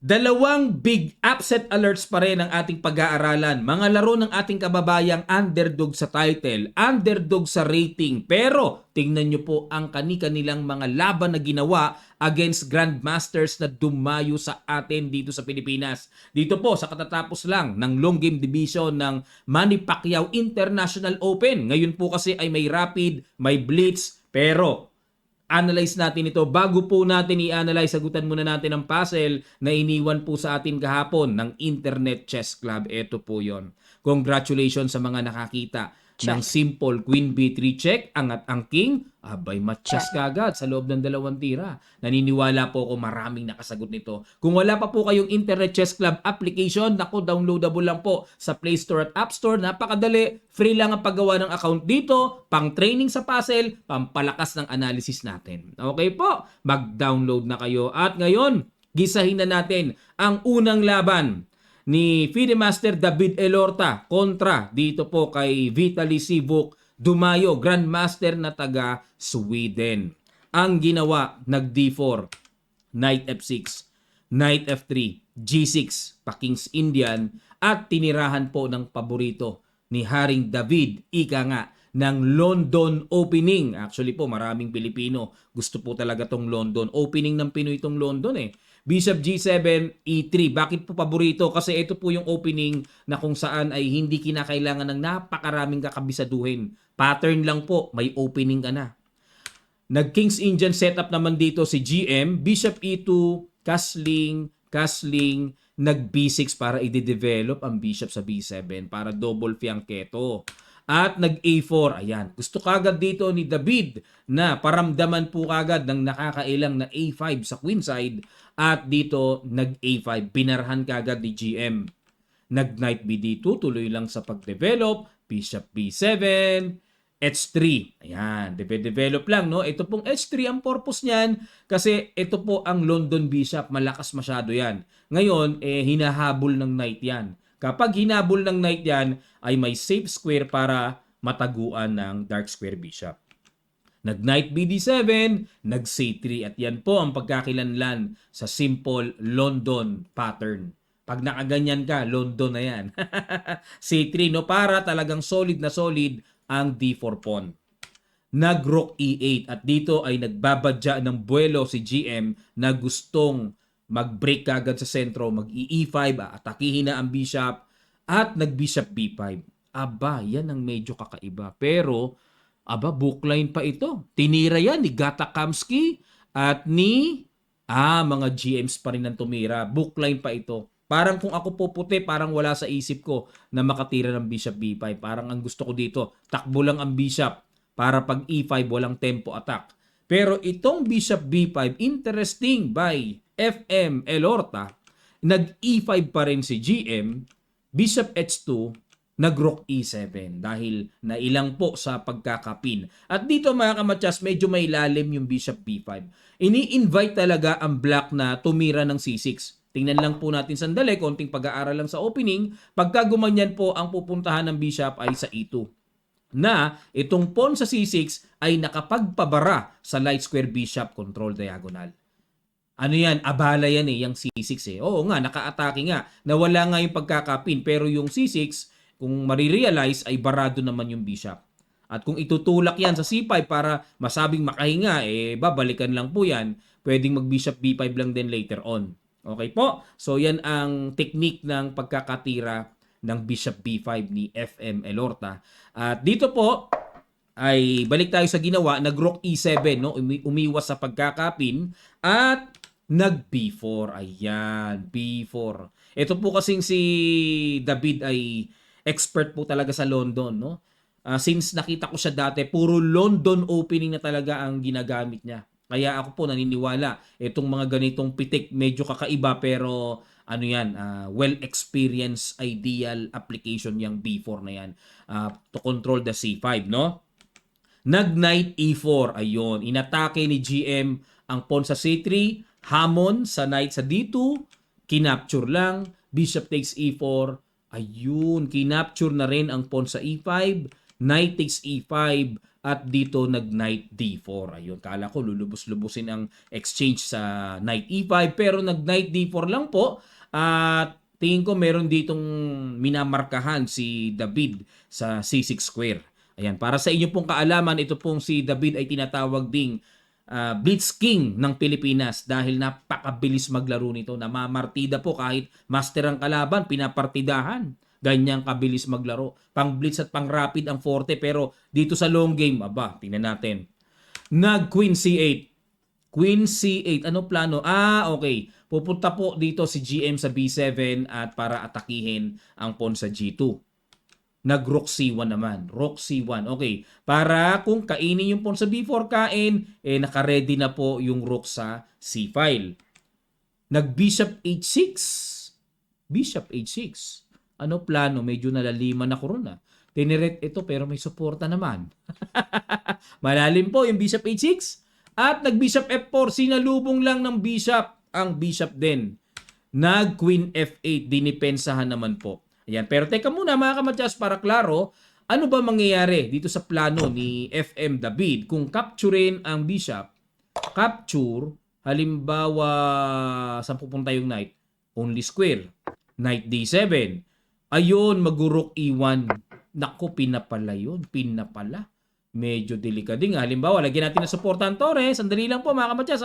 Dalawang big upset alerts pa rin ang ating pag-aaralan. Mga laro ng ating kababayang underdog sa title, underdog sa rating. Pero tingnan nyo po ang kani-kanilang mga laban na ginawa against Grandmasters na dumayo sa atin dito sa Pilipinas. Dito po sa katatapos lang ng long game division ng Manny Pacquiao International Open. Ngayon po kasi ay may rapid, may blitz, pero analyze natin ito. Bago po natin i-analyze, sagutan muna natin ang puzzle na iniwan po sa atin kahapon ng Internet Chess Club. Ito po yon. Congratulations sa mga nakakita ng simple Queen B3 check, angat ang King, abay matchas kagad sa loob ng 2 tira. Naniniwala po ako maraming nakasagot nito. Kung wala pa po kayong Internet Chess Club application, naku, downloadable lang po sa Play Store at App Store. Napakadali, free lang ang paggawa ng account dito, pang training sa puzzle, pampalakas ng analysis natin. Okay po, mag-download na kayo. At ngayon, gisahin na natin ang unang laban ni FIDE Master David Elorta kontra dito po kay Vitaly Sivuk Dumayo, Grandmaster na taga Sweden. Ang ginawa, nag D4, Knight F6, Knight F3, G6, pa King's Indian at tinirahan po ng paborito ni Haring David, ika nga, ng London Opening. Actually po, maraming Pilipino gusto po talaga tong London. Opening ng Pinoy itong London eh. Bishop G7, E3. Bakit po paborito? Kasi ito po yung opening na kung saan ay hindi kinakailangan ng napakaraming kakabisaduhin. Pattern lang po, may opening ka na. Nag-King's Indian setup naman dito si GM. Bishop E2, castling, nag-B6 para i-develop ang bishop sa B7 para double fianchetto. At nag-A4, ayan. Gusto kagad dito ni David na paramdaman po kagad ng nakakailang na A5 sa queen side. At dito nag-A5, pinarhan kagad ni GM. Nag-Knight BD2, tuloy lang sa pag-develop. Bishop B7, H3. Ayan, develop lang, no? Ito pong H3 ang purpose niyan kasi ito po ang London Bishop. Malakas masyado yan. Ngayon, hinahabol ng Knight yan. Kapag hinabol ng Knight yan, ay may safe square para mataguan ng dark square bishop. Nag-Knight BD7, nag-C3 at yan po ang pagkakilanlan sa simple London pattern. Pag nakaganyan ka, London na yan. C3, no? Para talagang solid na solid ang D4 pawn. Nag-Rook E8 at dito ay nagbabadya ng buwelo si GM na gustong mag-break kagad sa sentro, mag-E5, atakihin na ang bishop, at nag-bishop B5. Aba, yan ang medyo kakaiba. Pero, bookline pa ito. Tinira yan ni Gata Kamsky at ni mga GMs pa rin ang tumira. Bookline pa ito. Parang kung ako po puti, parang wala sa isip ko na makatira ng bishop B5. Parang ang gusto ko dito, takbo lang ang bishop para pag E5 walang tempo attack. Pero itong bishop B5, interesting by FM Elorta, nag-E5 pa rin si GM, bishop H2, nag-Rook E7 dahil nailang po sa pagkakapin. At dito mga kamatyas, medyo may lalim yung bishop B5. Ini-invite talaga ang black na tumira ng C6. Tingnan lang po natin sandali, konting pag-aaral lang sa opening. Pagka gumanyan po, ang pupuntahan ng bishop ay sa E2. Na itong pawn sa C6 ay nakapagpabara sa light square bishop control diagonal. Ano yan? Abala yan yung C6 Oo nga, naka-atake nga. Nawala nga yung pagkakapin, pero yung C6, kung marirealize, ay barado naman yung bishop. At kung itutulak yan sa C5 para masabing makahinga, babalikan lang po yan. Pwedeng mag-bishop B5 lang din later on. Okay po? So yan ang technique ng pagkakatira ng bishop B5 ni FM Elorta. At dito po, ay balik tayo sa ginawa, nag-Rook E7, no? Umiwas sa pagkakapin at nag-B4. Ayan, B4. Ito po kasing si David ay expert po talaga sa London, no? Since nakita ko siya dati, puro London opening na talaga ang ginagamit niya. Kaya ako po naniniwala, itong mga ganitong pitik medyo kakaiba pero ano yan, well-experienced ideal application yung B4 na yan to control the C5, no? Nag-Knight E4, ayun. Inatake ni GM ang pawn sa C3, hamon sa knight sa D2, kinapture lang, bishop takes E4, ayun, kinapture na rin ang pawn sa E5, knight takes e5, at dito nag-knight d4. Ayun, kala ko lulubos-lubusin ang exchange sa knight e5, pero nag-knight d4 lang po. At tingin ko meron ditong minamarkahan si David sa c6 square. Ayan, para sa inyo pong kaalaman, ito pong si David ay tinatawag ding Blitz King ng Pilipinas dahil napakabilis maglaro nito. Namamartida po kahit master ang kalaban, pinapartidahan. Ganyang kabilis maglaro. Pang blitz at pang rapid ang forte, pero dito sa long game, aba, tingnan natin. Nag-Queen C8. Queen C8. Ano plano? Okay. Pupunta po dito si GM sa B7 at para atakihin ang pawn sa G2. Nag-Rook C1 naman. Rook C1. Okay. Para kung kainin yung pawn sa B4 kain, naka-ready na po yung Rook sa C-file. Nag-Bishop H6. Bishop H6. Ano plano? Medyo nalaliman ako ron Tinirect ito pero may suporta naman. Malalim po yung Bishop H6. At nag-Bishop F4. Sinalubong lang ng Bishop ang Bishop din. Nag-Queen F8. Dinipensahan naman po. Ayan. Pero teka muna mga kamadyas, para klaro, ano ba mangyayari dito sa plano ni FM David kung capturein ang Bishop? Capture, halimbawa, saan pupunta yung Knight? Only square. Knight D7. Ayun, mag-Rook E1. Naku, pinapala yun. Pinapala. Medyo delikading. Halimbawa, lagyan natin na supportan Torres. Sandali lang po mga kamadyas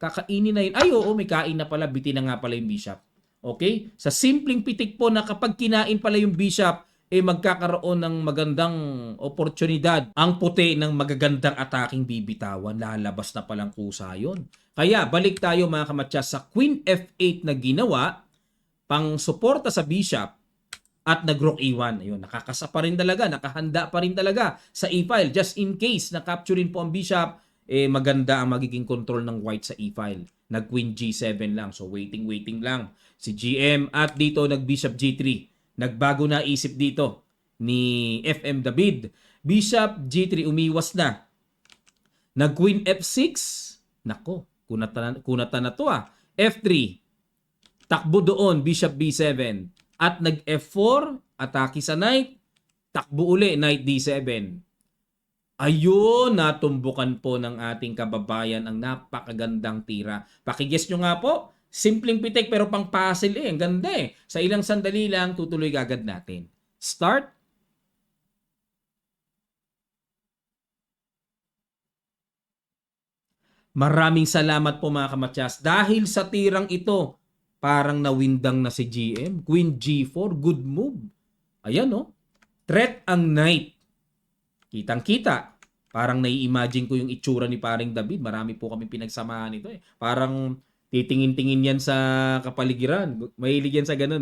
Kakainin na yun. Ay, oo, may kain na pala. Bitin na nga pala yung Bishop. Okay? Sa simpleng pitik po na kapag kinain pala yung Bishop, magkakaroon ng magandang oportunidad. Ang puti ng magagandang ataking bibitawan. Lalabas na palang kusa yun. Kaya, balik tayo mga kamadyas sa Queen F8 na ginawa, pang suporta sa Bishop, at nag-Rook E1. Ayun, nakakasa pa rin talaga, nakahanda pa rin talaga sa E-file. Just in case na capturein po ang Bishop, maganda ang magiging control ng white sa E-file. Nag-Queen G7 lang. So, waiting lang si GM. At dito, nag-Bishop G3. Nagbago na isip dito ni FM David. Bishop G3, umiwas na. Nag-Queen F6. Nako, kunatan na to F3. Takbo doon, Bishop B7. At nag-F4, atake sa Knight. Takbo uli, Knight D7. Ayun, natumbukan po ng ating kababayan ang napakagandang tira. Pakiguess nyo nga po, simpleng pitik pero pang puzzle ang ganda Sa ilang sandali lang, tutuloy agad natin. Start. Maraming salamat po mga kamatyas. Dahil sa tirang ito, parang nawindang na si GM. Queen G4, good move. Ayan Threat ang Knight. Kitang-kita. Parang nai-imagine ko yung itsura ni paring David. Marami po kami pinagsamahan ito Parang titingin-tingin yan sa kapaligiran. Mahilig yan sa ganun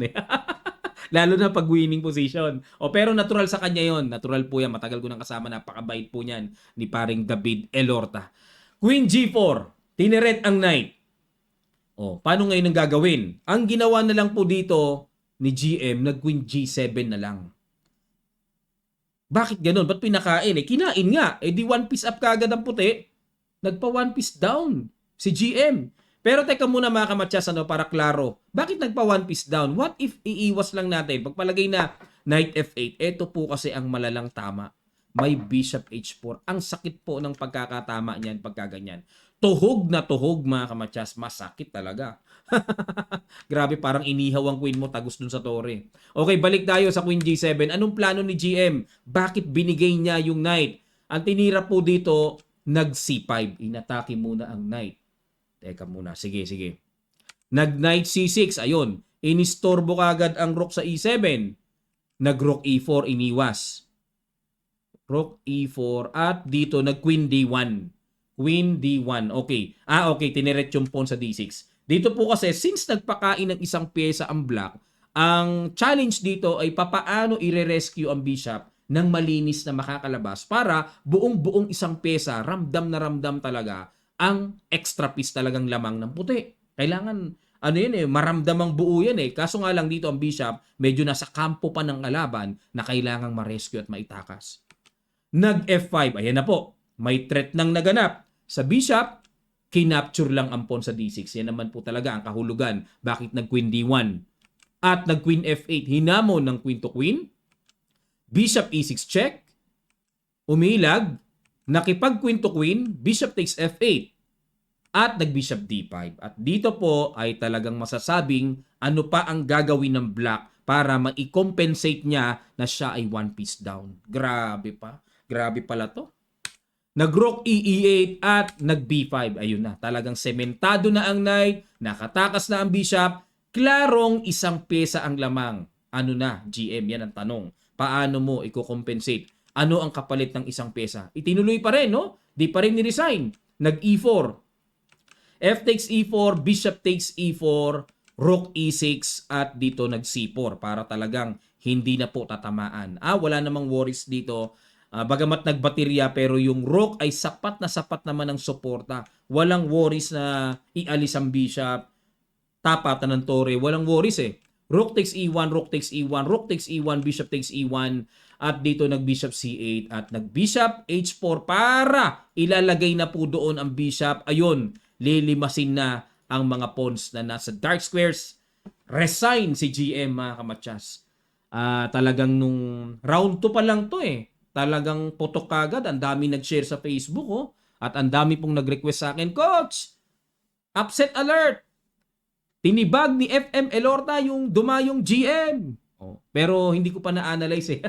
Lalo na pag winning position. Pero natural sa kanya yon. Natural po yan. Matagal ko nang kasama. Napakabait po niyan ni paring David Elorta. Queen G4. Tineret ang Knight. Paano ngayon ang gagawin? Ang ginawa na lang po dito ni GM, nag-Queen G7 na lang. Bakit ganun? Ba't pinakain? Kinain nga. Di one piece up kagad ang puti. Nagpa one piece down si GM. Pero teka muna mga kamatyas, para klaro. Bakit nagpa one piece down? What if iiwas lang natin? Pagpalagay na Knight F8, ito po kasi ang malalang tama. May Bishop H4. Ang sakit po ng pagkakatama niyan pagkaganyan. Tuhog na tuhog mga kamatyas. Masakit talaga. Grabe, parang inihaw ang queen mo, tagos dun sa tore. Okay, balik tayo sa Queen G7. Anong plano ni GM? Bakit binigay niya yung Knight? Ang tinira po dito, nag-C5. Inatake muna ang Knight. Teka muna, sige. Nag-Knight C6, ayun. Inistorbo kagad ang Rook sa E7. Nag-Rook E4, iniwas. Rook E4 at dito nag-Queen D1. Queen D1. Okay. Okay, tineret yung pawn sa D6. Dito po kasi, since nagpakain ng isang pyesa ang black, ang challenge dito ay papaano i-rescue ang bishop ng malinis na makakalabas para buong-buong isang pyesa, ramdam na ramdam talaga ang extra piece talagang lamang ng puti. Kailangan, maramdamang buo yan Kaso nga lang dito ang bishop, medyo nasa kampo pa ng kalaban na kailangang ma-rescue at maitakas. Nag-F5. Ayan na po. May threat nang naganap. Sa bishop, kinapture lang ang pawn sa D6. Yan naman po talaga ang kahulugan. Bakit nag-Queen D1? At nag-Queen F8. Hinamon ng Queen to Queen. Bishop E6 check. Umilag, nakipag-queen to queen, bishop takes f8, at nag-bishop d5. At dito po ay talagang masasabing ano pa ang gagawin ng black para ma-compensate niya na siya ay one piece down. Grabe pa. Grabe pala to. Nag-rook e8 at nag-b5. Ayun na, talagang sementado na ang knight, nakatakas na ang bishop, klarong isang pyesa ang lamang. Ano na, GM, yan ang tanong. Paano mo i-compensate? Ano ang kapalit ng isang pyesa? Itinuloy pa rin, no? Di pa rin ni-resign. Nag-e4. F takes e4, bishop takes e4, rook e6, at dito nag-c4 para talagang hindi na po tatamaan. Wala namang worries dito. Bagamat nagbaterya pero yung rook ay sapat naman ng suporta. Walang worries na ialis ang bishop, tapatan ng tore. Walang worries eh. Rook takes e1, rook takes e1, rook takes e1, bishop takes e1, at dito nag-bishop c8 at nag-bishop h4 para ilalagay na po doon ang bishop. Ayun, lilimasin na ang mga pawns na nasa dark squares. Resign si GM, mga kamatsas. Talagang nung round 2 pa lang to eh. Talagang putok kagad. Ang dami nag-share sa Facebook, oh. At ang dami pong nag-request sa akin, Coach, upset alert! Tinibag ni FM Elorta yung dumayong GM. Pero hindi ko pa na-analyze eh.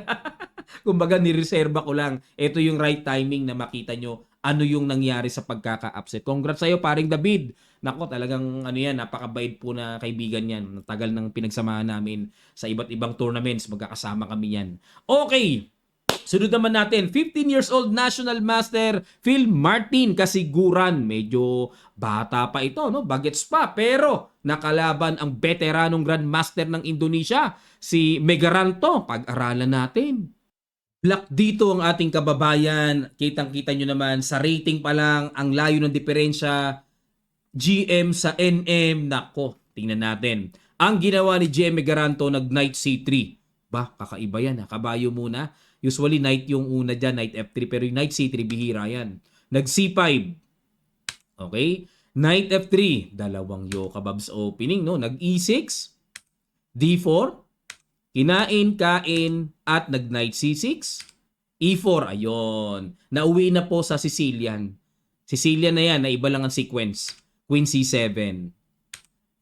Kumbaga nireserba ko lang. Ito yung right timing na makita nyo ano yung nangyari sa pagkaka-upset. Congrats sa'yo, paring David. Nako, talagang ano yan, napakabait po na kaibigan yan. Tagal nang pinagsamahan namin sa iba't ibang tournaments. Magkakasama kami yan. Okay. Sunod naman natin, 15 years old National Master Phil Martin kasiguran. Medyo bata pa ito, no? Bagets pa. Pero nakalaban ang veteranong Grandmaster ng Indonesia, si Megaranto. Pag-aralan natin. Black dito ang ating kababayan. Kitang-kita nyo naman, sa rating pa lang, ang layo ng diferensya. GM sa NM. Nako, tingnan natin. Ang ginawa ni GM Megaranto, nag-Knight C3. Kakaiba yan. Kabayo muna. Usually, Knight yung una dyan, Knight F3. Pero yung Knight C3, bihira yan. Nag-C5. Okay? Knight F3. Dalawang Yokababs opening, no? Nag-E6. D4. Kinain, kain, at nag-Knight C6. E4, ayun. Nauwi na po sa Sicilian. Sicilian na yan, na iba lang ang sequence. Queen C7.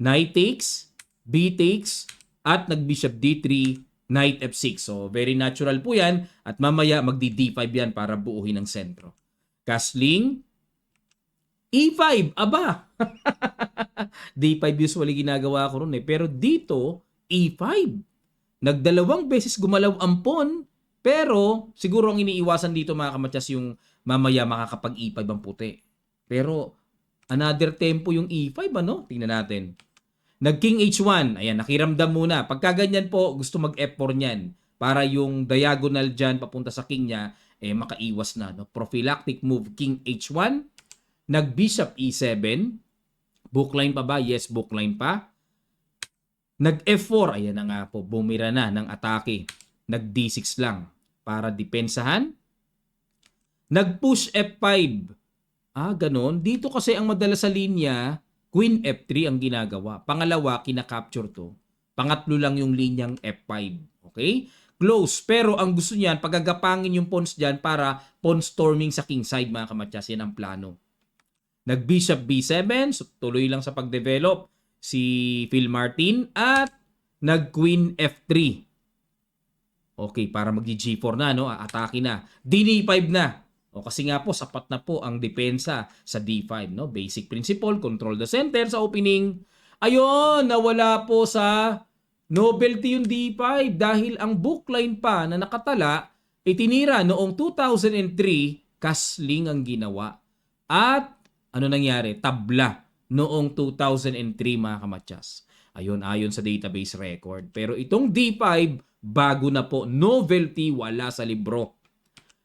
Knight takes, B takes, at nag-Bishop D3, Knight F6. So, very natural po yan. At mamaya, magdi-D5 yan para buuhin ang sentro. Castling, E5, aba! D5 usually ginagawa ko ron eh. Pero dito, E5. Nagdalawang beses gumalaw ang pawn, pero siguro ang iniiwasan dito mga kamatyas yung mamaya makakapag E5 ang puti. Pero another tempo yung E5, ano? Tingnan natin. Nag-King H1. Ayan, nakiramdam muna. Pagka ganyan po, gusto mag-F4 niyan. Para yung diagonal dyan papunta sa king niya, makaiwas na. No? Prophylactic move, King H1. Nag-Bishop E7. Bookline pa ba? Yes, bookline pa. Nag-F4, ayan na nga po, bumira na ng atake. Nag-D6 lang para depensahan. Nag-push F5. Ganon. Dito kasi ang madalas sa linya, Queen F3 ang ginagawa. Pangalawa, kinakapture to. Pangatlo lang yung linyang F5. Okay? Close. Pero ang gusto niyan, pagagapangin yung pawns dyan para pawn storming sa king side, mga kamatyas. Yan ang plano. Nag-Bishop B7. So, tuloy lang sa pag-develop si Phil Martin at nag-Queen F3. Okay, para mag-G4 na, no? Atake na. D5 na. Kasi nga po, sapat na po ang depensa sa D5, no? Basic principle, control the center sa opening. Ayun, nawala po sa novelty yung D5 dahil ang bookline pa na nakatala, itinira noong 2003, castling ang ginawa. At ano nangyari? Tabla noong 2003, mga kamatyas. Ayun, ayon sa database record. Pero itong D5, bago na po. Novelty, wala sa libro.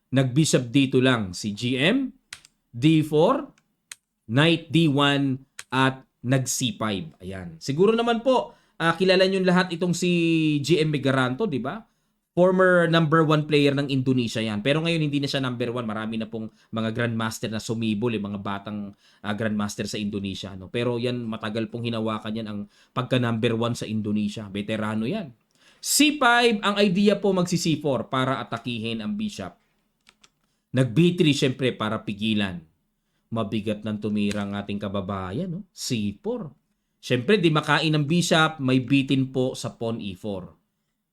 Nag-Bishop dito lang si GM. D4, Knight D1, at nag-C5. Ayan. Siguro naman po, kilala nyo lahat itong si GM Megaranto, di ba? Former number 1 player ng Indonesia yan. Pero ngayon hindi na siya number 1. Marami na pong mga grandmaster na sumibol, mga batang grandmaster sa Indonesia. No? Pero yan, matagal pong hinawakan yan ang pagka number 1 sa Indonesia. Veterano yan. C5, ang idea po magsi-C4 para atakihin ang bishop. Nag B3 syempre para pigilan. Mabigat ng tumira ang ating kababayan, no? C4. Syempre, di makain ng bishop, may bitin po sa pawn E4.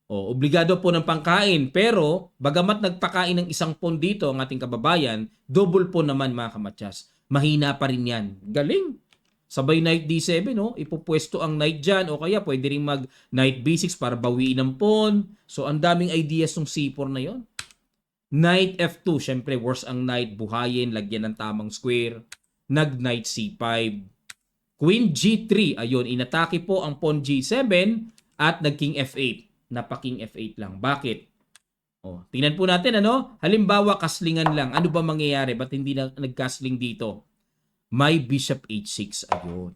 O, obligado po ng pangkain. Pero, bagamat nagpakain ng isang pawn dito ang ating kababayan, double po naman mga kamatyas. Mahina pa rin yan. Galing. Sabay knight D7, no? Ipupwesto ang knight dyan. O kaya pwede rin mag knight B6 para bawiin ng pawn. So, ang daming ideas ng C4 na yon. Knight F2, syempre worse ang knight, buhayin, lagyan ng tamang square. Nag-knight C5. Queen G3, ayun, inatake po ang pawn G7 at nag-king F8. Napa-king F8 lang. Bakit? O, tingnan po natin, ano? Halimbawa, kaslingan lang. Ano ba mangyayari? Ba't hindi na nag-castling dito? May bishop H6, ayun.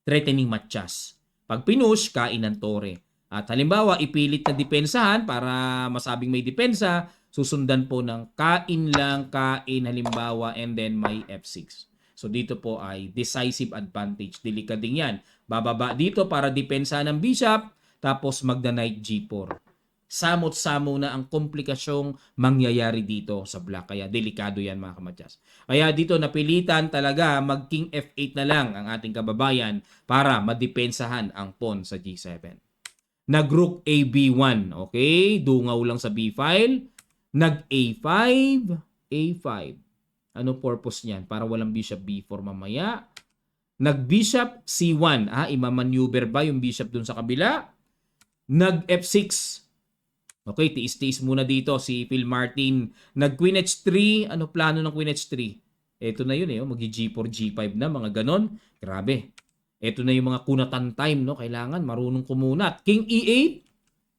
Threatening matchas. Pag pinush, kain ng tore. At halimbawa, ipilit na depensahan para masabing may depensa, susundan po ng kain lang, kain halimbawa, and then may F6. So dito po ay decisive advantage. Delikading yan. Bababa dito para depensahan ng bishop, tapos magda-knight G4. Samot-samo na ang komplikasyong mangyayari dito sa black. Kaya delikado yan mga kamatyas. Kaya dito napilitan talaga mag-king F8 na lang ang ating kababayan para madepensahan ang pawn sa G7. Nag-rook AB1. Okay? Dungaw lang sa B-file. Nag-A5. A5. Ano purpose niyan? Para walang bishop B4 mamaya. Nag-bishop C1. Imamaneuver ba yung bishop dun sa kabila? Nag-F6. Okay, tiis-tiis muna dito si Phil Martin. Nag-Queen H3. Ano plano ng Queen H3? Ito na yun Mag-G4, G5 na. Mga ganon. Grabe. Ito na yung mga kunatan time, no? Kailangan marunong kumunat. King E8,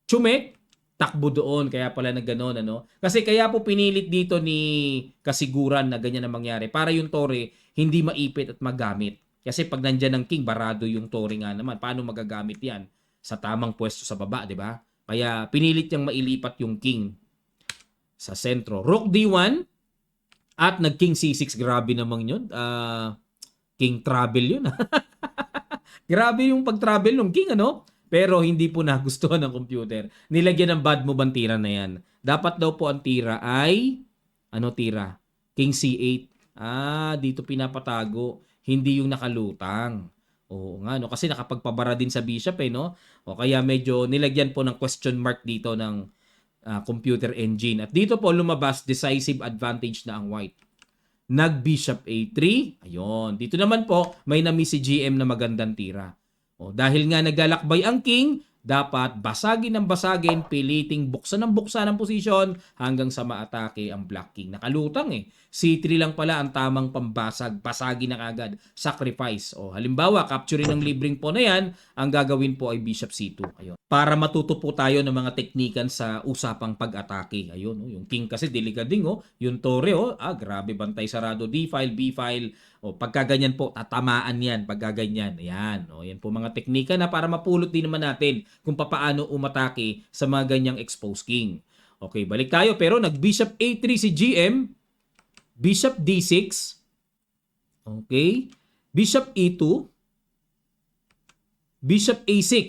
Chumek, takbo doon. Kaya pala na gano'n, ano? Kasi kaya po pinilit dito ni Kasiguran na ganyan ang mangyari. Para yung tore hindi maipit at magamit. Kasi pag nandyan ng king, barado yung tore nga naman. Paano magagamit yan? Sa tamang pwesto sa baba, di ba? Kaya pinilit niyang mailipat yung king sa sentro. Rook D1 at nag-king C6. Grabe naman yun. King travel yun. Grabe yung pag-travel ng king, ano? Pero hindi po nagustuhan ng computer. Nilagyan ng bad move ang tira na yan. Dapat daw po ang tira ay, ano tira? King C8. Dito pinapatago. Hindi yung nakalutang. Oo nga, no? Kasi nakapagpabara din sa bishop, no? O kaya medyo nilagyan po ng question mark dito ng computer engine. At dito po lumabas, decisive advantage na ang white. Nag-bishop A3. Ayun. Dito naman po, may na-miss si GM na magandang tira. Dahil nga naglalakbay ang king, dapat basagin ng basagin, piliting buksan ng posisyon hanggang sa maatake ang black king. Nakalutang C3 lang pala ang tamang pambasag. Basagin na agad. Sacrifice. Halimbawa, capturein ng libreng pawn na yan, ang gagawin po ay bishop C2. Ayun. Para matuto po tayo ng mga teknikan sa usapang pag-atake. Ayun, yung king kasi delikading, yung tore, grabe, bantay sarado, D-file, B-file. Pagkaganyan po, tatamaan yan, pagkaganyan. Ayan, yan po mga teknika na para mapulot din naman natin kung paano umatake sa mga ganyang exposed king. Okay, balik tayo. Pero nag-bishop A3 si GM, bishop D6, okay, bishop E2, bishop A6.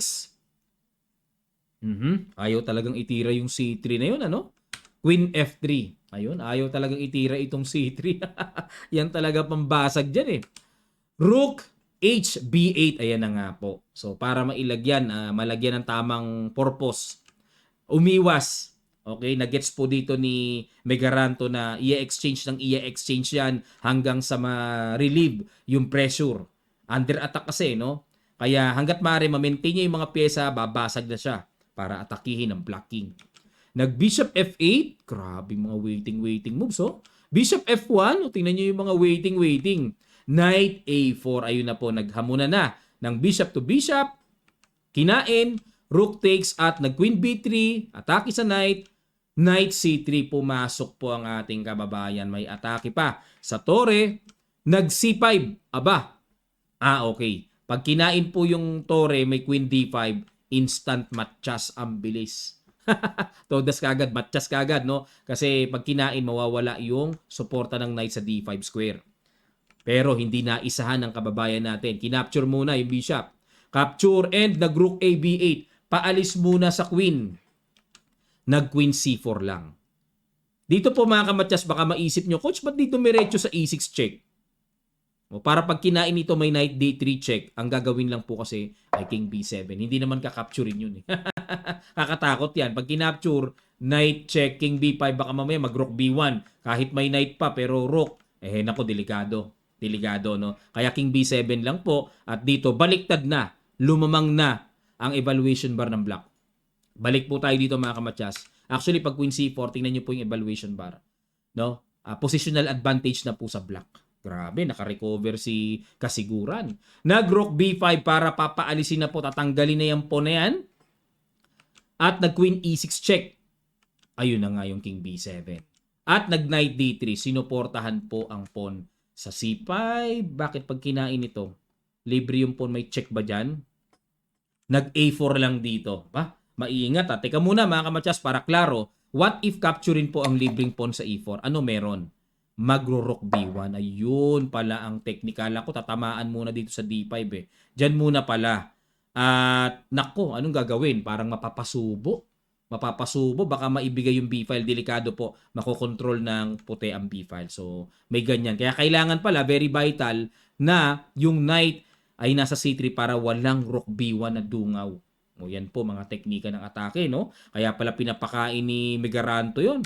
Ayaw talagang itira yung C3 na yun, ano? Queen F3. Ayun, ayaw talagang itira itong C3. Yan talaga pambasag dyan Rook H B8. Ayan na nga po. So, para mailagyan, malagyan ng tamang purpose. Umiwas. Okay, nagets po dito ni Megaranto na i-exchange yan hanggang sa ma-relieve yung pressure. Under attack kasi, no? Kaya hanggat maaari ma-maintain niya yung mga pyesa, babasag na siya para atakihin ang black king. Nag-bishop F8. Grabe mga waiting moves, Bishop F1. Tingnan niyo yung mga waiting. Knight A4. Ayun na po, naghamuna na ng bishop to bishop. Kinain, rook takes at nag-queen B3. Atake sa knight. Knight C3. Pumasok po ang ating kababayan. May atake pa sa tore. Nag-C5. Aba. Okay. Pag kinain po yung tore, may queen D5. Instant matchas ang bilis. Todas kagad, matchas kagad, no? Kasi pag kinain, mawawala yung suporta ng knight sa D5 square. Pero hindi na isahan ng kababayan natin. Kinapture muna yung bishop. Capture and nag-rook A B8. Paalis muna sa queen. Nag-queen C4 lang. Dito po mga kamatyas, baka maisip nyo, Coach, ba't dito miretso sa E6 check? O para pag kinain ito may knight D3 check, ang gagawin lang po kasi ay king B7. Hindi naman kakapturein yun eh. Kakatakot yan. Pag kinapture, knight check, king B5, baka mamaya mag-rook B1. Kahit may knight pa pero rook, nako, delikado. Delikado, no? Kaya king B7 lang po. At dito, baliktad na. Lumamang na ang evaluation bar ng black. Balik po tayo dito mga kamatyas. Actually, pag queen C4, tingnan nyo po yung evaluation bar. No? Positional advantage na po sa black. Grabe, naka-recover si Kasiguran. Nag-rook B5 para papaalisin na po, tatanggalin na yung pawn na yan. At nag-queen E6 check. Ayun na nga yung king B7. At nag-knight D3, sinuportahan po ang pawn sa C5. Bakit pag kinain ito? Libre yung pawn, may check ba dyan? Nag-A4 lang dito. Maiingat ha. Teka muna mga kamatyas, para klaro. What if capturein po ang libreng pawn sa E4? Ano meron? Magro-rook B1. Ayun pala ang technical. Ako, tatamaan muna dito sa D5 eh. Diyan muna pala. At nako, anong gagawin? Parang mapapasubo. Mapapasubo. Baka maibigay yung B-file. Delikado po. Makokontrol ng puti ang B-file. So, may ganyan. Kaya kailangan pala, very vital, na yung knight ay nasa C3 para walang rook B1 na dungaw. O yan po mga teknika ng atake, no? Kaya pala pinapakain ni Megaranto yon.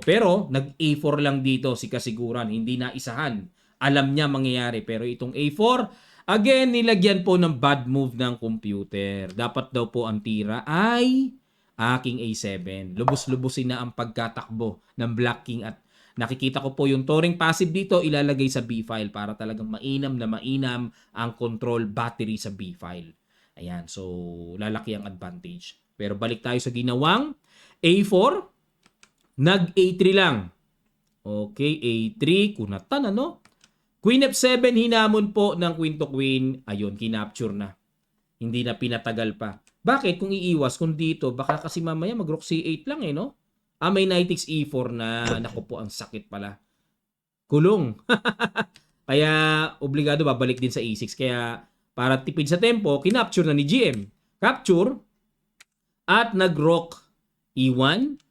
Pero nag-A4 lang dito si Kasiguran, hindi na isahan. Alam niya mangyayari, pero itong A4, again, nilagyan po ng bad move ng computer. Dapat daw po ang tira ay aking A7. Lubos-lubusin na ang pagkatakbo ng Black King at nakikita ko po yung Turing passive dito ilalagay sa B-file para talagang mainam na mainam ang control battery sa B-file. Ayan, so lalaki ang advantage. Pero balik tayo sa ginawang A4. Nag-A3 lang. Okay, A3, kunatan ano? Queen F7, hinamon po ng queen to queen. Ayun, kinapture na. Hindi na pinatagal pa. Bakit? Kung iiwas, kung dito, baka kasi mamaya mag-rook C8 lang eh, no? May knight takes E4 na, naku po, ang sakit pala. Kulong. Kaya, obligado babalik din sa E6. Kaya, para tipid sa tempo, kinapture na ni GM. Capture, at nag-rook E1,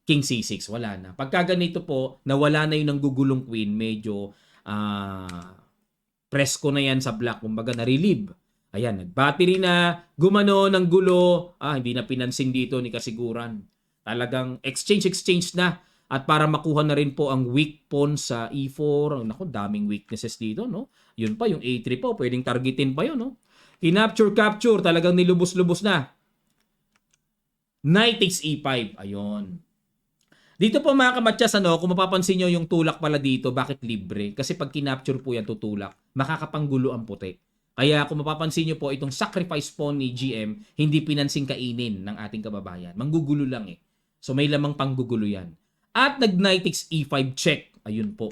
king C6, wala na. Pagka ganito po, nawala na yung nanggugulong queen, medyo presko na yan sa black, kumbaga na-relieve. Ayan, nag-battery na, gumano ng gulo, hindi na pinansin dito ni Kasiguran. Talagang exchange na. At para makuha na rin po ang weak pawn sa E4, naku, daming weaknesses dito, no? Yun pa, yung A3 po, pwedeng targetin pa yun, no? Kinapture, talagang nilubos-lubos na. Knight takes E5, ayun. Dito po mga kamatyas, kung mapapansin nyo yung tulak pala dito, bakit libre? Kasi pag kinapture po yan tutulak, makakapanggulo ang puti. Kaya kung mapapansin nyo po, itong sacrifice pawn ni GM, hindi pinansing kainin ng ating kababayan. Manggugulo lang eh. So may lamang panggugulo yan. At nag-knight takes E5 check. Ayun po.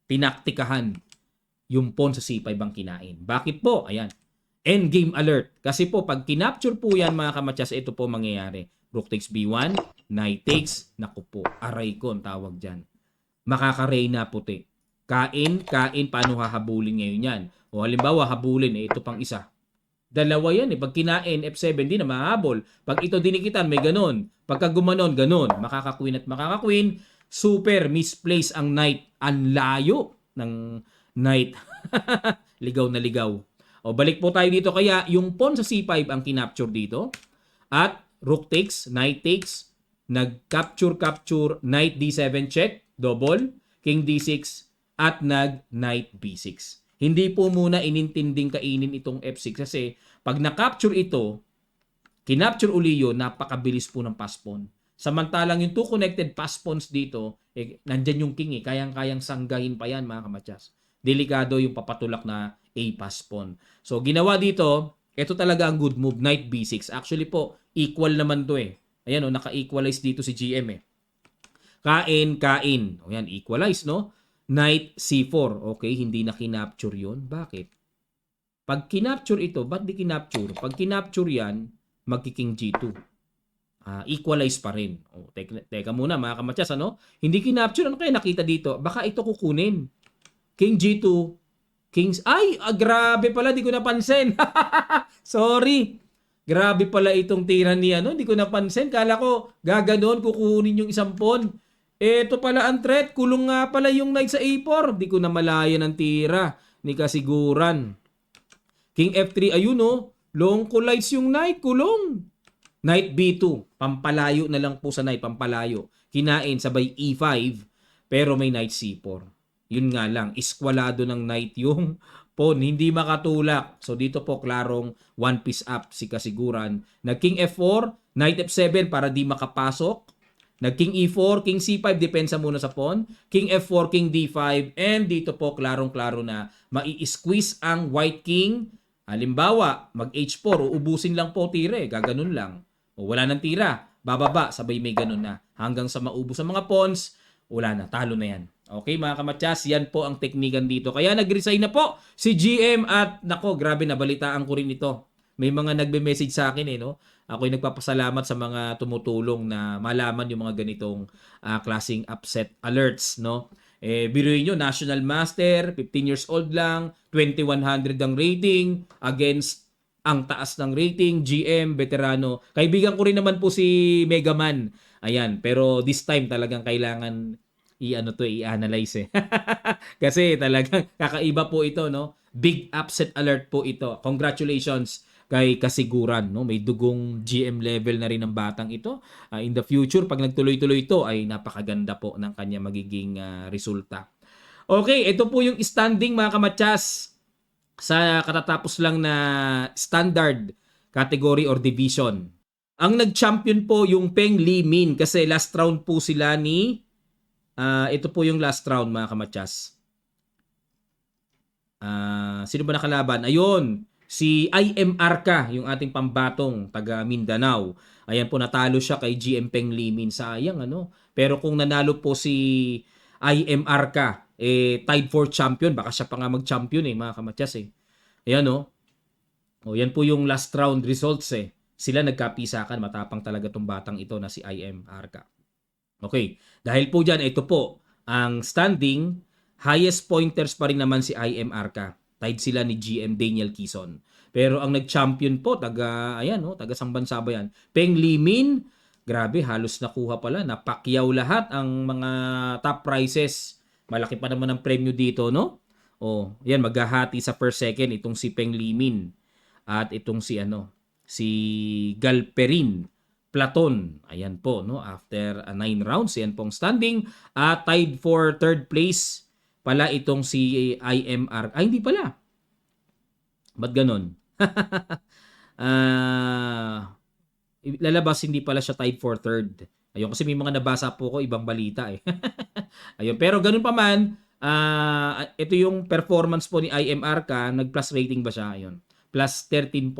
Tinaktikahan yung pawn sa C5 ang kinain. Bakit po? Ayan. Endgame alert. Kasi po, pag kinapture po yan mga kamatyas, ito po mangyayari. Rook takes B1, knight takes, naku po, aray ko ang tawag dyan. Makaka-reyna puti. Kain, paano hahabulin ngayon yan? O halimbawa, habulin, ito pang isa. Dalawa yan eh. Pag kinain, F7, di na mahabol. Pag ito dinikitan, may ganon. Pagka gumanon, ganon. Makaka-queen at makaka-queen, super misplace ang knight. Ang layo ng knight. Ligaw na ligaw. O balik po tayo dito. Kaya yung pawn sa C5 ang kinapture dito. At rook takes, knight takes, nag-capture, knight D7 check, double, king D6, at nag-knight B6. Hindi po muna inintinding kainin itong F6 kasi pag na-capture ito, kinapture uli yun, napakabilis po ng pass pawn. Samantalang yung two connected pass pawns dito, nandyan yung king eh, kayang-kayang sanggahin pa yan mga kamatyas. Delikado yung papatulak na A pass pawn. So ginawa dito, ito talaga ang good move, knight B6. Actually po, equal naman to eh. Ayan o, naka-equalize dito si GM eh. Kain. O yan, equalize no? Knight C4. Okay, hindi na kinapture yun. Bakit? Pag kinapture ito, ba't di kinapture? Pag kinapture yan, magkiking G2. Equalize pa rin. O, teka muna mga kamatyas, ano? Hindi kinapture. Ano kaya nakita dito? Baka ito kukunin. King G2. Kings. Grabe pala. Di ko napansin. Sorry. Grabe pala itong tira ni hindi ko napansin. Kala ko gaganon, kukunin yung isang pawn. Ito pala ang threat. Kulong nga pala yung knight sa A4. Di ko na malaya ng tira ni Kasiguran. King F3. Ayun oh. Long collides yung knight. Kulong. Knight B2. Pampalayo na lang po sa knight. Pampalayo. Kinain sabay E5. Pero may knight C4. Yun nga lang. Iskwalado ng knight yung pawn. Hindi makatulak. So dito po klarong one piece up si Kasiguran. Nag King F4. Knight F7 para di makapasok. Nag King E4, King C5, depensa muna sa pawn. King F4, King D5. And dito po, klarong-klaro na mai-squeeze ang White King. Halimbawa, mag H4, uubusin lang po tire. Gaganon lang. O wala nang tira. Bababa, sabay may ganun na. Hanggang sa maubos ang mga pawns, wala na. Talo na yan. Okay mga kamatyas, yan po ang teknikan dito. Kaya nag-resign na po si GM at nako, grabe, nabalitaan ko rin ito. May mga nagbe-message sa akin no. Ako'y nagpapasalamat sa mga tumutulong na malaman yung mga ganitong klaseng upset alerts, no? Biruin nyo, National Master, 15 years old lang, 2100 ang rating, against ang taas ng rating, GM, veterano. Kaibigan ko rin naman po si Megaman. Ayan, pero this time talagang kailangan i-analyze Kasi talagang kakaiba po ito, no? Big upset alert po ito. Congratulations kay Kasiguran, no? May dugong GM level na rin ng batang ito. In the future, pag nagtuloy-tuloy ito, ay napakaganda po ng kanya magiging resulta. Okay, ito po yung standing mga kamatyas sa katatapos lang na standard category or division. Ang nag-champion po yung Peng Li Min kasi last round po sila ni ito po yung last round mga kamatyas. Sino ba nakalaban? Ayun, si IM Arca, yung ating pambatong taga Mindanao. Ayan po, natalo siya kay GM Peng Li Min. Sayang Pero kung nanalo po si IM Arca, tied for champion. Baka siya pa nga mag-champion mga kamatyas Ayan yan po yung last round results Sila nagkapisakan. Matapang talaga tong batang ito na si IM Arca. Okay. Dahil po dyan, ito po ang standing. Highest pointers pa rin naman si IM Arca. Tied sila ni GM Daniel Quezon. Pero ang nag-champion po, taga Sangbansa ba yan? Peng Li Min, grabe, halos nakuha pala. Napakyaw lahat ang mga top prizes. Malaki pa naman ang premyo dito, no? Yan, maghahati sa first second itong si Peng Li Min. At itong si Galperin Platon. Ayan po, no? After 9 rounds, yan pong standing. Tied for third place pala itong si IMR. Hindi pala. Ba't ganon? Lalabas, hindi pala siya tied for third. Ayun, kasi may mga nabasa po ko, ibang balita Ayun, pero ganun pa man, ito yung performance po ni IMR nag-plus rating ba siya? Ayun, plus 13.6.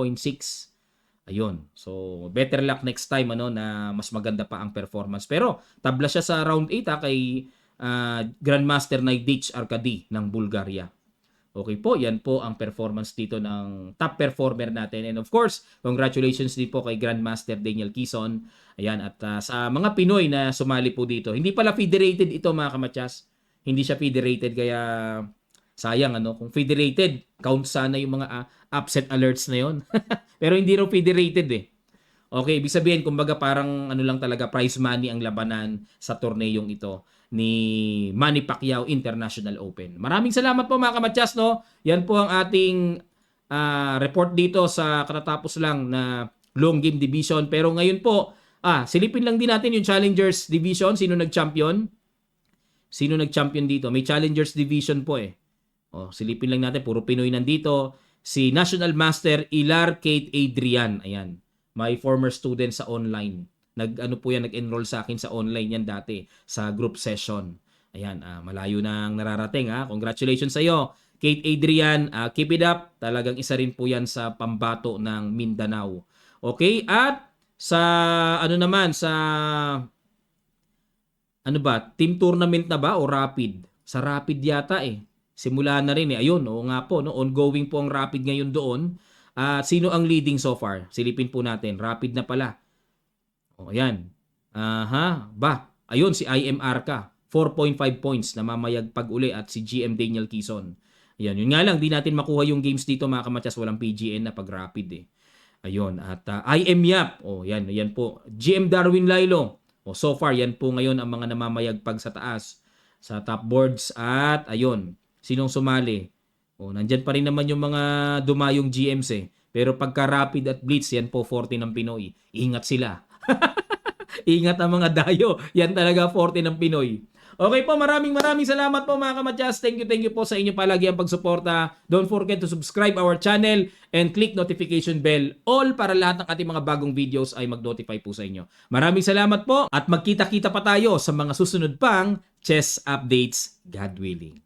Ayun. So, better luck next time na mas maganda pa ang performance. Pero, tabla siya sa round 8 kay Grandmaster Naidich Arkady ng Bulgaria. Okay po, yan po ang performance dito ng top performer natin. And of course, congratulations din po kay Grandmaster Daniel Quezon. Ayan, at sa mga Pinoy na sumali po dito. Hindi pala federated ito mga kamatyas. Hindi siya federated kaya sayang kung federated, count sana yung mga upset alerts na yon. Pero hindi raw federated Okay, ibig sabihin kumbaga parang lang talaga prize money ang labanan sa torneyong ito ni Manny Pacquiao International Open. Maraming salamat po mga kamatyas, no? Yan po ang ating report dito sa katatapos lang na long game division. Pero ngayon po, silipin lang din natin yung Challengers Division. Sino nag-champion? Sino nag-champion dito? May Challengers Division po silipin lang natin. Puro Pinoy nandito. Si National Master Ilar Kate Adrian. Ayan. My former student sa online. Nag-enroll sa akin sa online yan dati sa group session. Ayan, malayo nang nararating Congratulations sa iyo, Kate Adrian. Keep it up. Talagang isa rin po yan sa pambato ng Mindanao. Okay? At sa team tournament na ba o rapid? Sa rapid yata Simula na rin Ayun, nga po, no? Ongoing po ang rapid ngayon doon. Sino ang leading so far? Silipin po natin. Rapid na pala. Ayan. Ayun, si IM Arca. 4.5 points. Namamayagpag uli at si GM Daniel Quezon. Ayan. Yun nga lang, di natin makuha yung games dito mga kamatyas. Walang PGN na pag rapid Ayun. At IM Yap. Yan po. GM Darwin Lailo. O so far, yan po ngayon ang mga namamayagpag sa taas, sa top boards. At ayun, sinong sumali? O, nandyan pa rin naman yung mga dumayong GMs eh. Pero pagka Rapid at Blitz, yan po 40 ng Pinoy. Ingat sila. Ingat ang mga dayo. Yan talaga 40 ng Pinoy. Okay po, maraming salamat po mga kamadyas. Thank you po sa inyo palagi ang pagsuporta. Don't forget to subscribe our channel and click notification bell all para lahat ng ating mga bagong videos ay mag-notify po sa inyo. Maraming salamat po at magkita-kita pa tayo sa mga susunod pang chess updates, God willing.